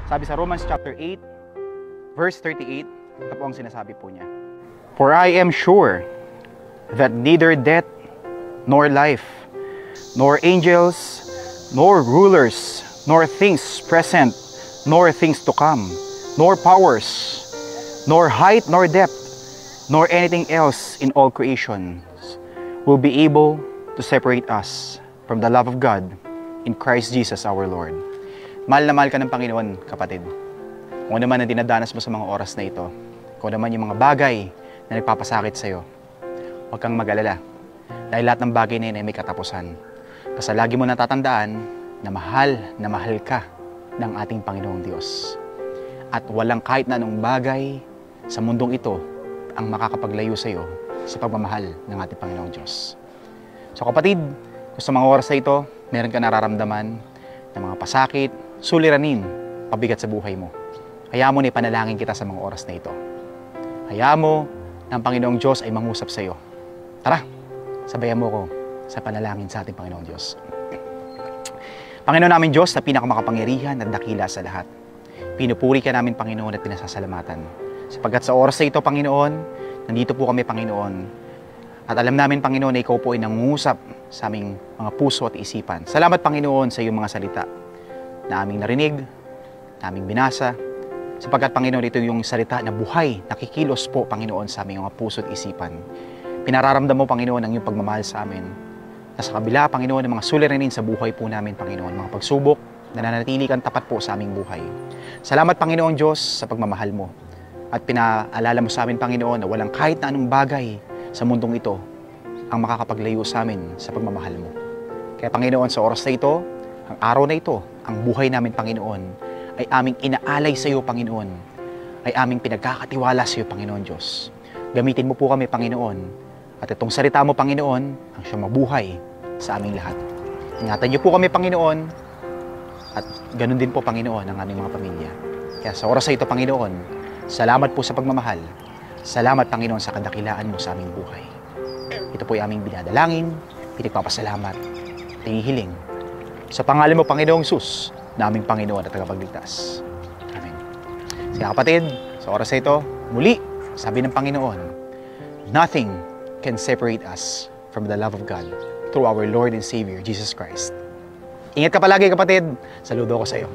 Sabi sa Romans chapter 8, verse 38, ito po ang sinasabi po niya. For I am sure that neither death, nor life, nor angels, nor rulers, nor things present, nor things to come, nor powers, nor height, nor depth, nor anything else in all creation will be able to separate us from the love of God in Christ Jesus our Lord. Mahal na mahal ka ng Panginoon, kapatid. Kung ano man ang dinadanas mo sa mga oras na ito, kung ano man yung mga bagay na nagpapasakit sa'yo, huwag kang mag-alala. Dahil lahat ng bagay na yun ay may katapusan. Kasi lagi mo natatandaan na mahal ka ng ating Panginoong Diyos. At walang kahit na anong bagay sa mundong ito ang makakapaglayo sa'yo sa pagmamahal ng ating Panginoong Diyos. So kapatid, kung sa mga oras na ito, meron ka nararamdaman ng mga pasakit, suliranin, pabigat sa buhay mo. Hayaan mo na ipanalangin kita sa mga oras na ito. Hayaan mo na ang Panginoong Diyos ay mangusap sa iyo. Tara, sabayan mo ko sa panalangin sa ating Panginoong Diyos. Panginoon namin Diyos na pinakamakapangyarihan at dakila sa lahat. Pinupuri ka namin, Panginoon, at pinasasalamatan. Sapagkat sa oras na ito, Panginoon, nandito po kami, Panginoon. At alam namin, Panginoon, na ikaw po ay nangungusap sa aming mga puso at isipan. Salamat, Panginoon, sa iyong mga salita na aming narinig, na aming binasa. Sapagkat, Panginoon, ito yung salita na buhay, nakikilos po, Panginoon, sa aming mga puso at isipan. Pinararamdam mo, Panginoon, ang iyong pagmamahal sa amin. Na sa kabila, Panginoon, ng mga suliranin sa buhay po namin, Panginoon, mga pagsubok na nananatili kang tapat po sa aming buhay. Salamat, Panginoon Diyos, sa pagmamahal mo. At pinaalala mo sa amin, Panginoon, na walang kahit na anong bagay sa mundong ito ang makakapaglayo sa amin sa pagmamahal mo. Kaya, Panginoon, sa oras na ito, ang araw na ito, ang buhay namin, Panginoon, ay aming inaalay sa iyo, Panginoon, ay aming pinagkakatiwala sa iyo, Panginoon Diyos. Gamitin mo po kami, Panginoon, at itong salita mo, Panginoon, ang siyang mabuhay sa aming lahat. Ingatan niyo po kami, Panginoon, at ganun din po, Panginoon, ang aming mga pamilya. Kaya sa oras na ito, Panginoon, salamat po sa pagmamahal. Salamat, Panginoon, sa kadakilaan mo sa aming buhay. Ito po ay aming binadalangin, pinagpapasalamat, tinihiling. Sa pangalan mo, Panginoong Sus, na aming Panginoon at tagapagligtas. Amen. Kaya kapatid, sa oras na ito, muli, sabi ng Panginoon, nothing can separate us from the love of God through our Lord and Savior, Jesus Christ. Ingat ka palagi, kapatid. Saludo ko sa iyo.